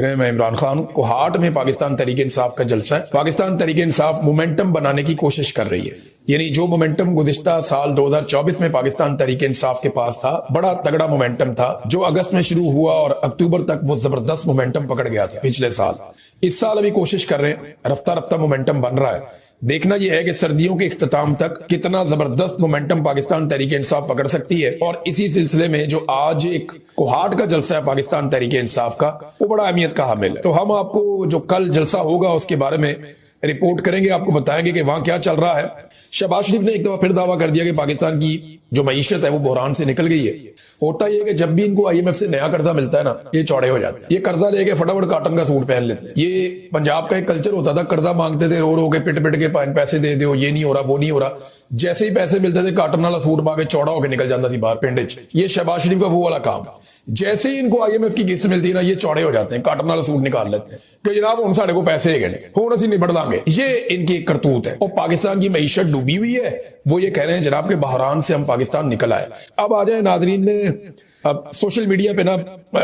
मैं इमरान खान को हार्ट में पाकिस्तान तहरीक इंसाफ का जलसा है। पाकिस्तान तहरीक इंसाफ मोमेंटम बनाने की कोशिश कर रही है। यानी जो मोमेंटम गुज़िश्ता साल 2024 में पाकिस्तान तहरीक इंसाफ के पास था, बड़ा तगड़ा मोमेंटम था जो अगस्त में शुरू हुआ और अक्टूबर तक वो जबरदस्त मोमेंटम पकड़ गया था पिछले साल। इस साल अभी कोशिश कर रहे हैं, रफ्ता रफ्ता मोमेंटम बन रहा है। देखना यह है कि सर्दियों के इख्तिताम तक कितना जबरदस्त मोमेंटम पाकिस्तान तहरीक इंसाफ पकड़ सकती है। और इसी सिलसिले में जो आज एक कोहाट का जलसा है पाकिस्तान तहरीक इंसाफ का, वो बड़ा अहमियत का हामिल है। तो हम आपको जो कल जलसा होगा उसके बारे में रिपोर्ट करेंगे, आपको बताएंगे कि वहां क्या चल रहा है। शहबाज शरीफ ने एक दफा फिर दावा कर दिया कि पाकिस्तान की जो मईशत है वो बहरान से निकल गई है। होता यह कि जब भी इनको IMF से नया कर्जा मिलता है ना, ये चौड़े हो जाते हैं। ये कर्जा लेके फटाफट काटन का सूट पहन लेते हैं। ये पंजाब का एक कल्चर होता था, कर्जा मांगते थे रो रो के, पिट पिट के पैसे दे दो, ये नहीं हो रहा वो नहीं हो रहा। जैसे ही पैसे मिलते थे काटन वाला सूट पा के चौड़ा होकर निकल जाता थी बाहर पिंड च। ये शहबाज शरीफ का वो वाला काम है। जैसे ही इनको IMF की किस्त मिलती है ना, ये चौड़े हो जाते हैं, काटन वाला सूट निकाल लेते हैं कि जनाब हम साढ़े को पैसे है गए हूं असं निबड़ लांगे। ये इनकी करतूत है। और पाकिस्तान की मईशत डूबी हुई है, वो ये कह रहे हैं जनाब के बहरान से हम पाकिस्तान निकल आए। अब आ जाए नादरीन में, अब सोशल मीडिया पे ना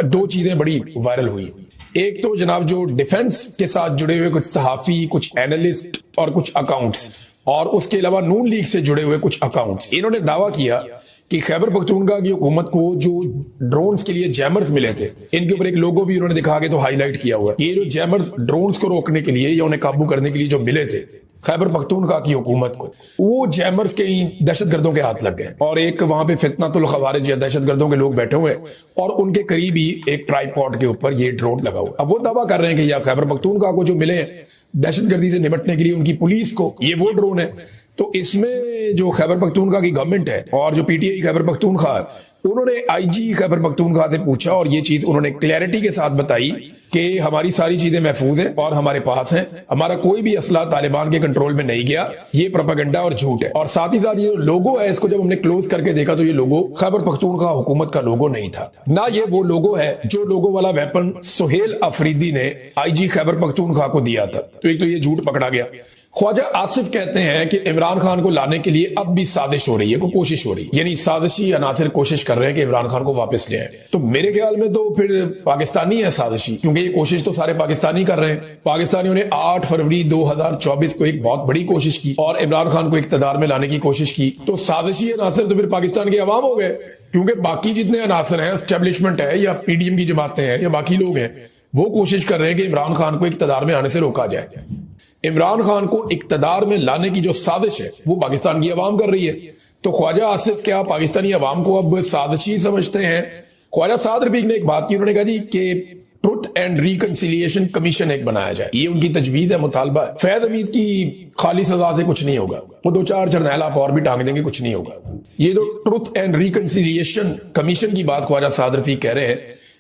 दो चीजें बड़ी वायरल हुई। एक तो जनाब जो डिफेंस के साथ जुड़े हुए कुछ सहाफी, कुछ एनालिस्ट और कुछ अकाउंट्स, और उसके अलावा नून लीग से जुड़े हुए कुछ अकाउंट्स, इन्होंने दावा किया कि खैबर पख्तूनख्वा की हुकूमत को जो ड्रोन्स के लिए जैमर्स मिले थे, इनके ऊपर एक लोगो भी उन्होंने दिखा के तो हाईलाइट किया हुआ है। ये जो जैमर्स ड्रोन्स को रोकने के लिए या उन्हें काबू करने के लिए जो मिले थे खैबर पख्तूनख्वा की हुकूमत को, वो जैमर्स कई दहशतगर्दों के हाथ लग गए। और एक वहां पे फितनातुल खवारिज या दहशतगर्दों के लोग बैठे हुए और उनके करीब ही एक ट्राइपॉड के ऊपर ये ड्रोन लगा हुआ। अब वो दावा कर रहे हैं कि या खैबर पख्तूनख्वा को जो मिले दहशतगर्दी से निपटने के लिए उनकी पुलिस को, ये वो ड्रोन है। तो इसमें जो खैबर पख्तूनख्वा की गवर्नमेंट है और जो PTI खैबर पख्तूनख्वा है, उन्होंने IG खैबर पख्तूनख्वा से पूछा और ये चीज उन्होंने क्लैरिटी के साथ बताई कि हमारी सारी चीजें महफूज हैं और हमारे पास हैं, हमारा कोई भी असला तालिबान के कंट्रोल में नहीं गया, ये प्रोपेगेंडा और झूठ है। और साथ ही साथ ये लोगो है, इसको जब हमने क्लोज करके देखा तो ये लोगो खैबर पख्तूनख्वा हुकूमत का लोगो नहीं था ना। ये वो लोगो है जो लोगो वाला वेपन सुहेल अफरीदी ने IG खैबर पख्तूनख्वा को दिया था। तो एक तो ये झूठ पकड़ा गया। ख्वाजा आसिफ कहते हैं कि इमरान खान को लाने के लिए अब भी साजिश हो रही है, कोई कोशिश हो रही है, यानी साजिशी अनासिर कोशिश कर रहे हैं कि इमरान खान को वापस ले आए। तो मेरे ख्याल में तो फिर पाकिस्तानी है साजिशी, क्योंकि ये कोशिश तो सारे पाकिस्तानी कर रहे हैं। पाकिस्तानियों ने 8 फरवरी 2024 को एक बहुत बड़ी कोशिश की और इमरान खान को इक्तदार में लाने की कोशिश की। तो साजिशी अनासिर तो फिर पाकिस्तान के अवाम हो गए, क्योंकि बाकी जितने अनासिर हैं, एस्टेब्लिशमेंट है या PDM की जमातें हैं या बाकी लोग हैं, वो कोशिश कर रहे हैं कि इमरान खान को इक्तदार में आने से रोका जाए। इमरान खान को इक्तदार में लाने की जो साजिश है वो पाकिस्तान की अवाम कर रही है। तो ख्वाजा आसिफ क्या पाकिस्तानी अवाम को अब साजिशी समझते हैं? ख्वाजा साद रफीक ने एक बात की, उन्होंने कहा जी कि ट्रुथ एंड रिकंसिलिएशन कमीशन एक बनाया जाए, ये उनकी तजवीज है, मुतालबा है। फैज हमीद की खाली सजा से कुछ नहीं होगा, वो 2-4 जर्नैल आप और भी टांग देंगे, कुछ नहीं होगा। ये जो ट्रुथ एंड रिकंसिलिएशन कमीशन की बात ख्वाजा साद रफीक कह रहे हैं,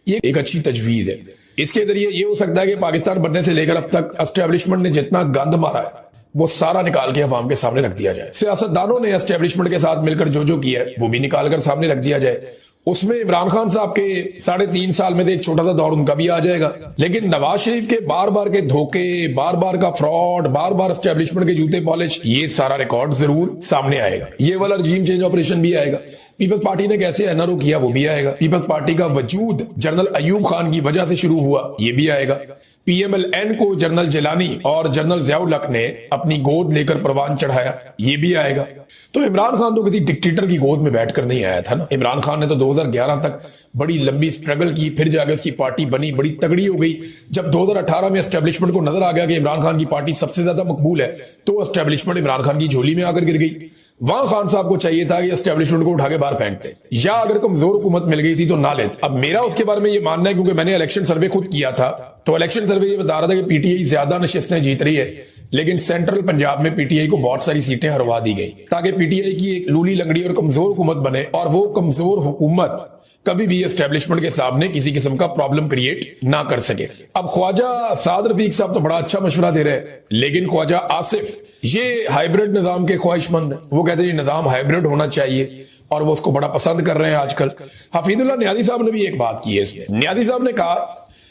ये एक अच्छी तजवीज है। इसके जरिए ये हो सकता है कि पाकिस्तान बनने से लेकर अब तक एस्टेब्लिशमेंट ने जितना गंद मारा है वो सारा निकाल के अवाम के सामने रख दिया जाए। सियासतदानों ने एस्टेब्लिशमेंट के साथ मिलकर जो किया है वो भी निकाल कर सामने रख दिया जाए। उसमें इमरान खान साहब के 3.5 साल में तो एक छोटा सा दौर उनका भी आ जाएगा, लेकिन नवाज शरीफ के बार बार के धोखे, बार बार का फ्रॉड, बार बार एस्टेब्लिशमेंट के जूते पॉलिश, ये सारा रिकॉर्ड जरूर सामने आएगा। ये वाला रजीम चेंज ऑपरेशन भी आएगा। पीपल्स पार्टी ने कैसे NRO किया वो भी आएगा। पीपल्स पार्टी का वजूद जनरल अयूब खान की वजह से शुरू हुआ, ये भी आएगा। PMLN को जनरल जिलानी और जनरल ज़ियाउल हक ने अपनी गोद लेकर परवान चढ़ाया, ये भी आएगा। तो इमरान खान तो किसी डिक्टेटर की गोद में बैठकर नहीं आया था ना। इमरान खान ने तो 2011 तक बड़ी लंबी स्ट्रगल की, फिर जाकर उसकी पार्टी बनी, बड़ी तगड़ी हो गई। जब 2018 में एस्टेब्लिशमेंट को नजर आ गया कि इमरान खान की पार्टी सबसे ज्यादा मकबूल है, तो एस्टेब्लिशमेंट इमरान खान की झोली में आकर गिर गई। वहां खान साहब को चाहिए था कि एस्टेब्लिशमेंट को उठा के बाहर फेंकते, या अगर कमजोर हुकूमत मिल गई थी तो ना लेते। अब मेरा उसके बारे में ये मानना है, क्योंकि मैंने इलेक्शन सर्वे खुद किया था, तो इलेक्शन सर्वे ये बता रहा था कि PTI ज्यादा नशिस्तें जीत रही है, लेकिन सेंट्रल पंजाब में PTI को बहुत सारी सीटें हरवा दी गई ताकि PTI की एक लूली लंगड़ी और कमजोर हुकूमत बने, और वो कमजोर हुकूमत कभी भी एस्टेब्लिशमेंट के सामने किसी किस्म का प्रॉब्लम क्रिएट ना कर सके। अब ख्वाजा साद रफीक साहब तो बड़ा अच्छा मशवरा दे रहे हैं, लेकिन ख्वाजा आसिफ ये हाइब्रिड निजाम के ख्वाहिशमंद है। वो कहते हैं निजाम हाइब्रिड होना चाहिए और वो उसको बड़ा पसंद कर रहे हैं आजकल। हफीजुल्लाह नियाज़ी साहब ने भी एक बात की है इसमें। नियाज़ी साहब ने कहा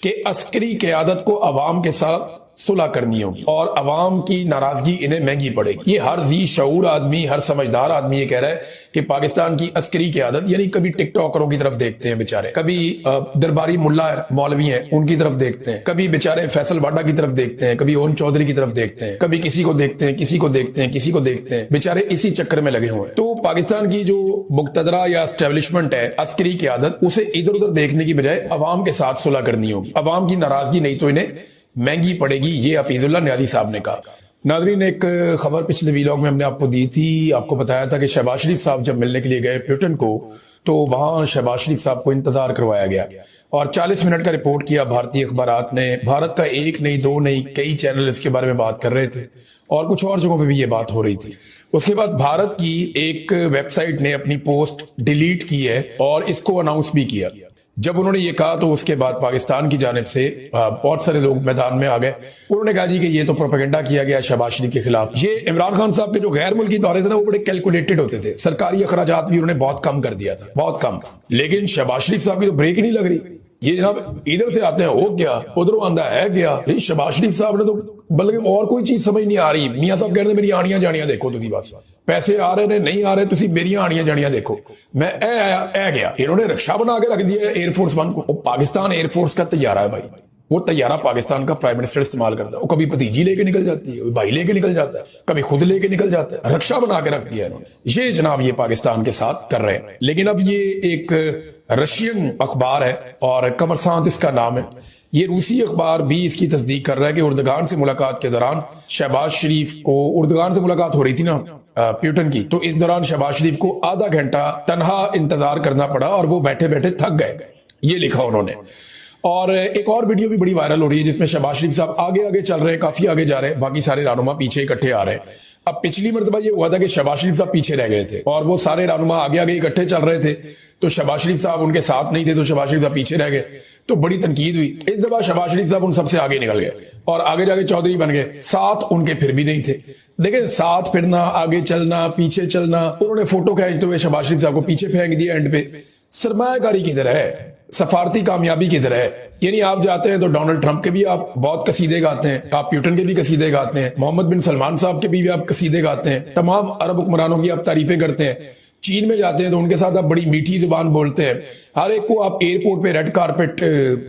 कि अस्करी क़यादत को अवाम के साथ सुलह करनी होगी और अवाम की नाराजगी इन्हें महंगी पड़ेगी। ये हर जी शऊर आदमी, हर समझदार आदमी ये कह रहा है कि पाकिस्तान की अस्करी क़यादत, यानी कभी टिकटॉकरों की तरफ देखते हैं बेचारे, कभी दरबारी मुल्ला मौलवी हैं उनकी तरफ देखते हैं, कभी बेचारे फैसल वाडा की तरफ देखते हैं, कभी ओन चौधरी की तरफ देखते हैं, कभी किसी को देखते हैं, किसी को देखते हैं, किसी को देखते हैं, बेचारे इसी चक्कर में लगे हुए हैं। तो पाकिस्तान की जो मुक्तदरा या एस्टेब्लिशमेंट है अस्करी क़यादत, उसे इधर उधर देखने की बजाय अवाम के साथ सुलह करनी होगी। अवाम की नाराजगी नहीं तो इन्हें महंगी पड़ेगी, ये हफीजुल्लाह न्याजी साहब ने कहा। नाज़रीन, एक खबर पिछले वीलॉग में हमने आपको दी थी, आपको बताया था कि शहबाज शरीफ साहब जब मिलने के लिए गए प्यूटन को, तो वहां शहबाज शरीफ साहब को इंतजार करवाया गया और 40 मिनट का रिपोर्ट किया भारतीय अखबारात ने। भारत का एक नहीं, दो नहीं, कई चैनल इसके बारे में बात कर रहे थे और कुछ और जगहों पे भी ये बात हो रही थी। उसके बाद भारत की एक वेबसाइट ने अपनी पोस्ट डिलीट की है और इसको अनाउंस भी किया। जब उन्होंने ये कहा तो उसके बाद पाकिस्तान की जानिब से बहुत सारे लोग मैदान में आ गए। उन्होंने कहा जी कि ये तो प्रोपेगेंडा किया गया शहबाज शरीफ के खिलाफ। ये इमरान खान साहब के जो गैर मुल्की दौरे थे ना, वो बड़े कैलकुलेटेड होते थे। सरकारी अखराजात भी उन्होंने बहुत कम कर दिया था, बहुत कम। लेकिन शहबाज शरीफ साहब की तो ब्रेक ही नहीं लग रही। ये जनाब इधर से आते हैं हो गया, उधरों आंदा है गया। शहबाज शरीफ साहब ने तो बल्कि और कोई चीज समझ नहीं आ रही। मियां साहब कहते मेरी आनियां जानियां देखो, तुसी बस पैसे आ रहे ने नहीं आ रहे, तुसी मेरी आनियां जानियां देखो। मैं ए आया ए गया। इन्होंने रक्षा बना के रख दिया एयरफोर्स वन को। पाकिस्तान एयरफोर्स का तैयारा है भाई, वो तैयारा पाकिस्तान का प्राइम मिनिस्टर इस्तेमाल करता है। वो कभी भतीजी लेके निकल जाती है, भाई लेके निकल जाता है, कभी खुद लेके निकल जाता है। रक्षा बना के रख दिया इन्होंने। ये जनाब ये पाकिस्तान के साथ कर रहे हैं। लेकिन अब ये एक रशियन अखबार है और कमरसांत इसका नाम है। ये रूसी अखबार भी इसकी तस्दीक कर रहा है कि उर्दगान से मुलाकात के दौरान शहबाज शरीफ को, उर्दगान से मुलाकात हो रही थी ना प्यूटन की, तो इस दौरान शहबाज शरीफ को आधा घंटा तनहा इंतजार करना पड़ा और वो बैठे बैठे थक गए। ये लिखा उन्होंने। और एक और वीडियो भी बड़ी वायरल हो रही है जिसमें शहबाज शरीफ साहब आगे आगे चल रहे हैं, काफी आगे जा रहे हैं, बाकी सारे रहनुमा पीछे इकट्ठे आ रहे हैं। अब पिछली मर्तबा ये हुआ था कि शहबाज शरीफ साहब पीछे रह गए थे और वो सारे रहनुमा आगे आगे इकट्ठे चल रहे थे, तो शहबाज शरीफ साहब उनके साथ नहीं थे, तो शहबाज शरीफ साहब पीछे रह गए। तो बड़ी तनकीद हुई। इस दफा शहबाज शरीफ साहब उन सबसे आगे निकल गए और आगे जाके चौधरी बन गए। साथ उनके फिर भी नहीं थे। देखिए, साथ फिरना, आगे चलना, पीछे चलना। उन्होंने फोटो खींचते हुए शहबाज शरीफ साहब को पीछे फेंक दिया एंड पे। सरमायाकारी किधर है, सफारती कामयाबी किधर है? यानी आप जाते हैं तो डोनाल्ड ट्रंप के भी आप बहुत कसीदे गाते हैं, आप प्यूटन के भी कसीदे गाते हैं, मोहम्मद बिन सलमान साहब के भी आप कसीदे गाते हैं, तमाम अरब हुक्मरानों की आप तारीफें करते हैं। चीन में जाते हैं तो उनके साथ आप बड़ी मीठी जुबान बोलते हैं, हर एक को आप एयरपोर्ट पे रेड कारपेट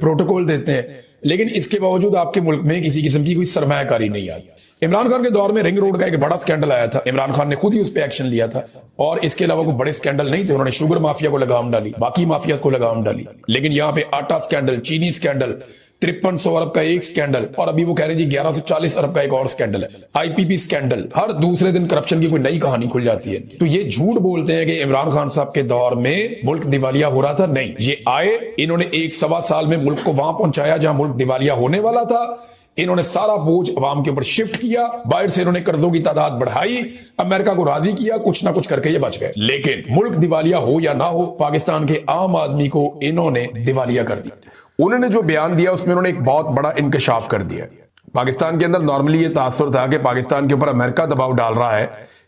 प्रोटोकॉल देते हैं। लेकिन इसके बावजूद आपके मुल्क में किसी किस्म की कोई सरमायाकारी नहीं आई। इमरान खान के दौर में रिंग रोड का एक बड़ा स्कैंडल आया था, इमरान खान ने खुद ही उस पर एक्शन लिया था और इसके अलावा कोई बड़े स्कैंडल नहीं थे। उन्होंने शुगर माफिया को लगाम डाली, बाकी माफिया को लगाम डाली। लेकिन यहाँ पे आटा स्कैंडल, चीनी स्कैंडल, 5300 अरब का एक स्कैंडल और अभी वो कह रहे हैं जी 1140 अरब का एक और स्कैंडल है। आईपीपी स्कैंडल, हर दूसरे दिन करप्शन की कोई नई कहानी खुल जाती है। तो ये झूठ बोलते हैं कि इमरान खान साहब के दौर में मुल्क दिवालिया हो रहा था। नहीं, ये आए, इन्होंने 1-1.25 साल में मुल्क को वहां पहुंचाया जहां मुल्क दिवालिया होने वाला था। इन्होंने सारा बोझ अवाम के ऊपर शिफ्ट किया, बाहर से इन्होंने कर्जों की तादाद बढ़ाई, अमेरिका को राजी किया, कुछ ना कुछ करके ये बच गए। लेकिन मुल्क दिवालिया हो या ना हो, पाकिस्तान के आम आदमी को इन्होंने दिवालिया कर दिया। उन्होंने जो बयान दिया उसमें उन्होंने एक बहुत बड़ा इंकशाफ कर दिया। पाकिस्तान के अंदर नॉर्मली ये तासुर था कि पाकिस्तान के ऊपर अमेरिका दबाव डाल रहा है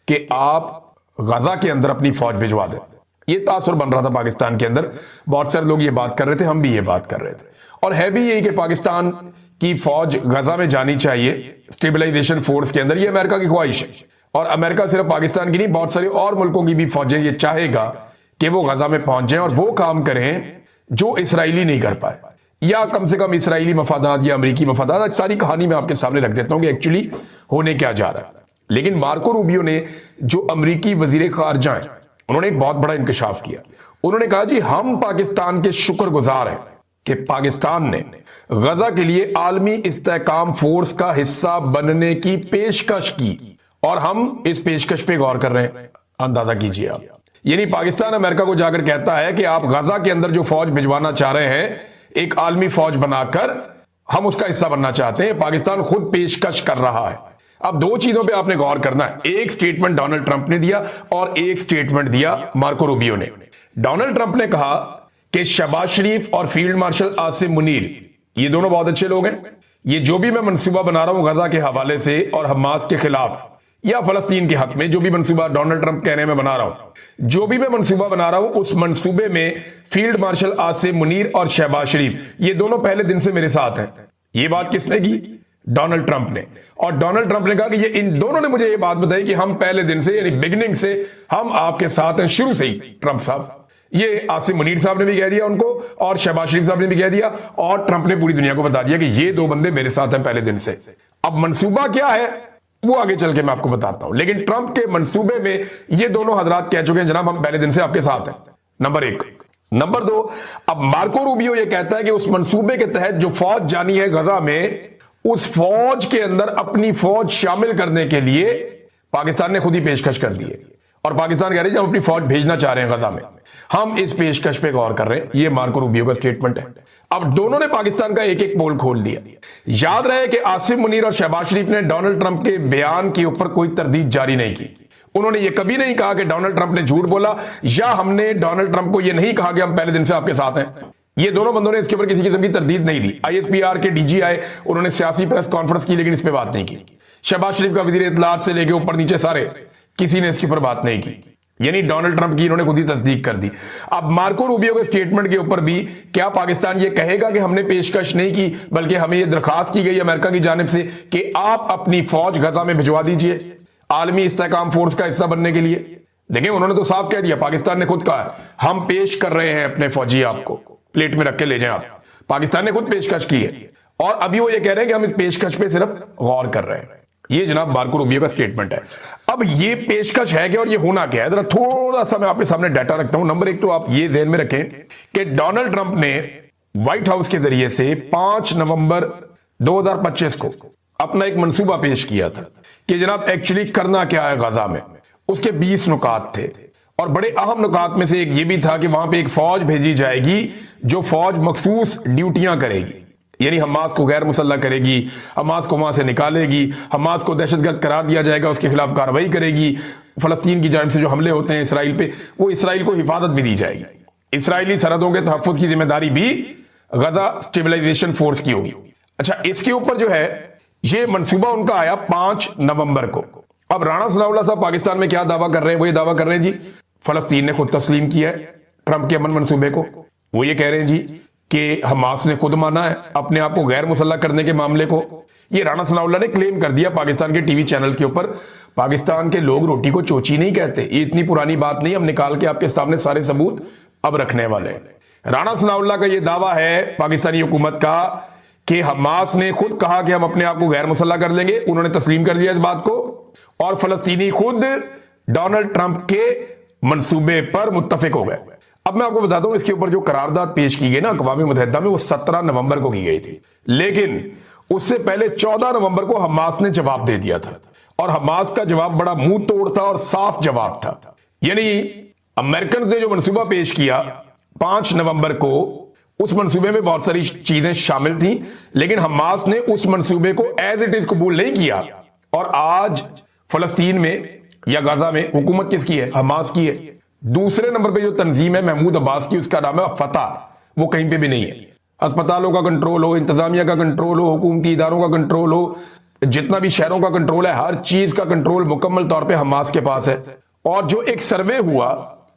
कि आप गजा के अंदर अपनी फौज भिजवा दें। ये तासुर बन रहा था पाकिस्तान के अंदर। बहुत सारे लोग ये बात कर रहे थे, हम भी ये बात कर रहे थे। और है भी यही कि पाकिस्तान की फौज गजा में जानी चाहिए स्टेबलाइजेशन फोर्स के अंदर। ये अमेरिका की ख्वाहिश है और अमेरिका सिर्फ पाकिस्तान की नहीं, बहुत सारे और मुल्कों की भी फौजें ये चाहेगा कि वो गजा में पहुंच जाएं और वो काम करें जो इसराइली नहीं कर पाए, या कम से कम इसराइली मफादात या अमेरिकी मफादात। सारी कहानी मैं आपके सामने रख देता हूं कि एक्चुअली होने क्या जा रहा है। लेकिन मार्को रूबियो ने, जो अमेरिकी वजीर खारजा हैं, उन्होंने एक बहुत बड़ा इंकशाफ किया। उन्होंने कहा जी हम पाकिस्तान के शुक्रगुजार हैं कि पाकिस्तान ने गजा के लिए आलमी इस्तेहकाम फोर्स का हिस्सा बनने की पेशकश की और हम इस पेशकश पे गौर कर रहे हैं। अंदाजा कीजिए आप, यानी पाकिस्तान अमेरिका को जाकर कहता है कि आप गजा के अंदर जो फौज भिजवाना चाह रहे हैं, एक आलमी फौज बनाकर हम उसका हिस्सा बनना चाहते हैं। पाकिस्तान खुद पेशकश कर रहा है। अब दो चीजों पे आपने गौर करना है। एक स्टेटमेंट डोनाल्ड ट्रंप ने दिया और एक स्टेटमेंट दिया मार्को रूबियो ने। डोनाल्ड ट्रंप ने कहा कि शहबाज शरीफ और फील्ड मार्शल आसिम मुनीर, ये दोनों बहुत अच्छे लोग हैं। ये जो भी मैं मंसूबा बना रहा हूं गजा के हवाले से और हमास के खिलाफ या फलस्तीन के हक में, जो भी मंसूबा डोनाल्ड ट्रंप कह रहे हैं मैं बना रहा हूं, जो भी मैं मंसूबा बना रहा हूं, उस मंसूबे में फील्ड मार्शल आसिम मुनीर और शहबाज शरीफ, ये दोनों पहले दिन से मेरे साथ हैं। ये बात किसने की? डोनाल्ड ट्रंप ने। और डोनाल्ड ट्रंप ने कहा कि ये इन दोनों ने मुझे ये बात बताई कि हम पहले दिन से यानी बिगिनिंग से हम आपके साथ हैं, शुरू से ही। ट्रंप साहब, ये आसिम मुनीर साहब ने भी कह दिया उनको, और शहबाज शरीफ साहब ने भी कह दिया, और ट्रंप ने पूरी दुनिया को बता दिया कि ये दो बंदे मेरे साथ हैं पहले दिन से। अब मंसूबा क्या है वो आगे चल के मैं आपको बताता हूं, लेकिन ट्रंप के मंसूबे में ये दोनों हजरात कह चुके हैं जनाब हम पहले दिन से आपके साथ हैं। नंबर एक। नंबर दो, अब मार्को रूबियो ये कहता है कि उस मंसूबे के तहत जो फौज जानी है गजा में, उस फौज के अंदर अपनी फौज शामिल करने के लिए पाकिस्तान ने खुद ही पेशकश कर दी है। और पाकिस्तान कह रहे हैं हम अपनी फौज भेजना चाह रहे हैं गजा में, हम इस पेशकश पे गौर कर रहे हैं। ये मार्को रूबियो का स्टेटमेंट है। अब दोनों ने पाकिस्तान का एक एक पोल खोल दिया। याद रहे कि आसिम मुनीर और शहबाज शरीफ ने डोनाल्ड ट्रंप के बयान के ऊपर कोई तरदीद जारी नहीं की। उन्होंने ये कभी नहीं कहा कि डोनाल्ड ट्रंप ने झूठ बोला, या हमने डोनाल्ड ट्रंप को ये नहीं कहा कि हम पहले दिन से आपके साथ हैं। ये दोनों बंदों ने इसके ऊपर किसी किस्म की तरदीद नहीं दी। आईएसपीआर के डीजी आए, उन्होंने सियासी प्रेस कॉन्फ्रेंस की, लेकिन इस पर बात नहीं की। शहबाज शरीफ का वजीर इत्तलात से लेकर ऊपर नीचे सारे, किसी ने इसके ऊपर बात नहीं की। यानी डोनाल्ड ट्रंप की इन्होंने खुद ही तस्दीक कर दी। अब मार्को रूबियो के स्टेटमेंट के ऊपर भी क्या पाकिस्तान ये कहेगा कि हमने पेशकश नहीं की, बल्कि हमें यह दरखास्त की गई अमेरिका की जानिब से कि आप अपनी फौज गजा में भिजवा दीजिए आलमी इस्तेहकाम फोर्स का हिस्सा बनने के लिए। देखिए उन्होंने तो साफ कह दिया, पाकिस्तान ने खुद कहा हम पेश कर रहे हैं अपने फौजी, आपको प्लेट में रख के ले जाएं आप। पाकिस्तान ने खुद पेशकश की है, और अभी वो ये कह रहे हैं कि हम इस पेशकश पे सिर्फ गौर कर रहे हैं। ये जनाब मार्को रूबियो का स्टेटमेंट है। अब ये पेशकश है क्या और ये होना क्या है, जरा थोड़ा सा मैं आपके सामने डाटा रखता हूं। नंबर एक तो आप ये ध्यान में रखें कि डोनाल्ड ट्रंप ने व्हाइट हाउस के जरिए से 5 नवंबर 2025 को अपना एक मंसूबा पेश किया था कि जनाब एक्चुअली करना क्या है गजा में। उसके 20 नुकात थे, और बड़े अहम नुकात में से एक ये भी था कि वहां पे एक फौज भेजी जाएगी जो फौज मखसूस ड्यूटियां करेगी, यानी हमास को गैर मुसल्लह करेगी, हमास को वहां से निकालेगी, हमास को दहशतगर्द करार दिया जाएगा, उसके खिलाफ कार्रवाई करेगी। फलस्तीन की जानिब से जो हमले होते हैं इसराइल पे, वो इसराइल को हिफाजत भी दी जाएगी। इसराइली सरहदों के तहफ्फुज की जिम्मेदारी भी गजा स्टेबलाइजेशन फोर्स की होगी। अच्छा, इसके ऊपर जो है ये मंसूबा उनका आया 5 नवंबर को। अब राणा सनाउल्लाह साहब पाकिस्तान में क्या दावा कर रहे हैं, वो ये दावा कर रहे हैं जी फलस्तीन ने खुद तस्लीम किया है ट्रंप के अमन मंसूबे को। वो ये कह रहे हैं जी कि हमास ने खुद माना है अपने आप को गैर मुसल्लह करने के मामले को। ये राणा सनाउल्लाह ने क्लेम कर दिया पाकिस्तान के टीवी चैनल के ऊपर। पाकिस्तान के लोग रोटी को चोची नहीं कहते, ये इतनी पुरानी बात नहीं, हम निकाल के आपके सामने सारे सबूत अब रखने वाले हैं। राणा सनाउल्लाह का ये दावा है पाकिस्तानी हुकूमत का कि हमास ने खुद कहा कि हम अपने आप को गैर मुसल्लह कर लेंगे, उन्होंने तस्लीम कर दिया इस बात को, और फलस्तीनी खुद डोनाल्ड ट्रंप के मंसूबे पर मुत्तफिक हो गए। अब मैं आपको बताता हूं इसके ऊपर जो करारदाद पेश की गई ना अक़वाम मुत्तहिदा में, वो 17 नवंबर को की गई थी, लेकिन उससे पहले 14 नवंबर को हमास ने जवाब दे दिया था, और हमास का जवाब बड़ा मुंह तोड़ था और साफ जवाब था। यानी अमेरिकन ने जो मंसूबा पेश किया 5 नवंबर को, उस मंसूबे में बहुत सारी चीजें शामिल थी, लेकिन हमास ने उस मंसूबे को एज इट इज कबूल नहीं किया। और आज फलस्तीन में या गाजा में हुकूमत किसकी है? हमास की है। दूसरे नंबर पे जो तंजीम है महमूद अब्बास की, उसका नाम है फतह, वो कहीं पे भी नहीं है। अस्पतालों का कंट्रोल हो, इंतजामिया का कंट्रोल हो, हुकूमती इदारों का कंट्रोल हो, जितना भी शहरों का कंट्रोल है, हर चीज का कंट्रोल मुकम्मल तौर पे हमास के पास है। और जो एक सर्वे हुआ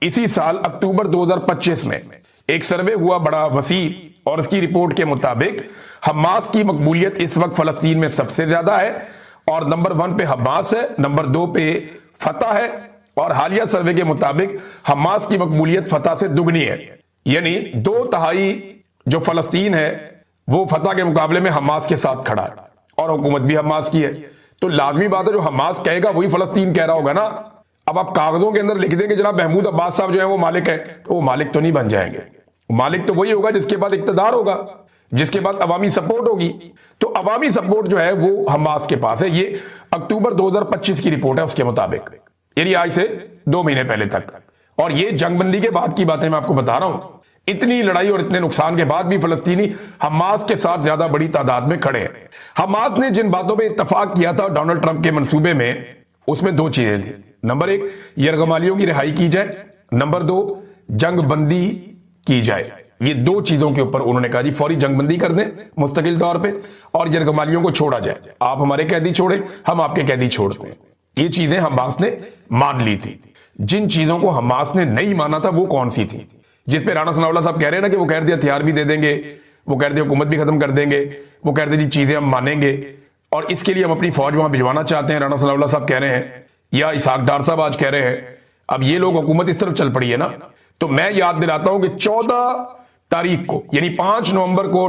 इसी साल अक्टूबर 2025 में, एक सर्वे हुआ बड़ा वसी, और उसकी रिपोर्ट के मुताबिक हमास की मकबूलियत इस वक्त फलस्तीन में सबसे ज्यादा है, और नंबर 1 पे हमास है, नंबर 2 पे फतह है, और हालिया सर्वे के मुताबिक हमास की मकबूलियत फतह से दुगनी है। यानी 2/3 जो फलस्तीन है वो फतह के मुकाबले में हमास के साथ खड़ा है, और हुकूमत भी हमास की है। तो लाजमी बात है जो हमास कहेगा वही फलस्तीन कह रहा होगा ना। अब आप कागजों के अंदर लिख दें कि जनाब महमूद अब्बास साहब जो है वो मालिक है, तो वो मालिक तो नहीं बन जाएंगे। मालिक तो वही होगा जिसके बाद इक्तदार होगा, जिसके बाद अवामी सपोर्ट होगी। तो अवामी सपोर्ट जो है वो हमास के पास है। ये अक्टूबर 2025 की रिपोर्ट है उसके मुताबिक, यानी आज से 2 महीने पहले तक। और ये जंगबंदी के बाद की बातें मैं आपको बता रहा हूं। इतनी लड़ाई और इतने नुकसान के बाद भी फलस्तीनी हमास के साथ ज्यादा बड़ी तादाद में खड़े हैं। हमास ने जिन बातों पर इत्तफाक किया था डोनाल्ड ट्रंप के मंसूबे में, उसमें 2 चीजें थी। नंबर 1 यरगमालियों की रिहाई की जाए, नंबर 2 जंगबंदी की जाए। ये 2 चीजों के ऊपर उन्होंने कहा जी फौरी जंगबंदी कर दें मुस्तकिल तौर पे, और यरगमालियों को छोड़ा जाए। आप हमारे कैदी छोड़े, हम आपके कैदी छोड़ते हैं। ये चीजें हमास ने मान ली थी। जिन चीजों को हमास ने नहीं माना था वो कौन सी थी, जिसपे राणा सनाउल्लाह साहब कह रहे हैं ना कि वो कह रहे हथियार भी दे देंगे, वो कह रहे हुकूमत भी खत्म कर देंगे, वो कह रहे जी चीजें हम मानेंगे। और इसके लिए हम अपनी फौज वहां भिजवाना चाहते हैं। राणा सनाउल्लाह साहब कह रहे हैं या इसहाक डार साहब आज कह रहे हैं। अब ये लोग हुकूमत इस तरफ चल पड़ी है ना, तो मैं याद दिलाता हूं कि 14 तारीख को यानी 5 नवंबर को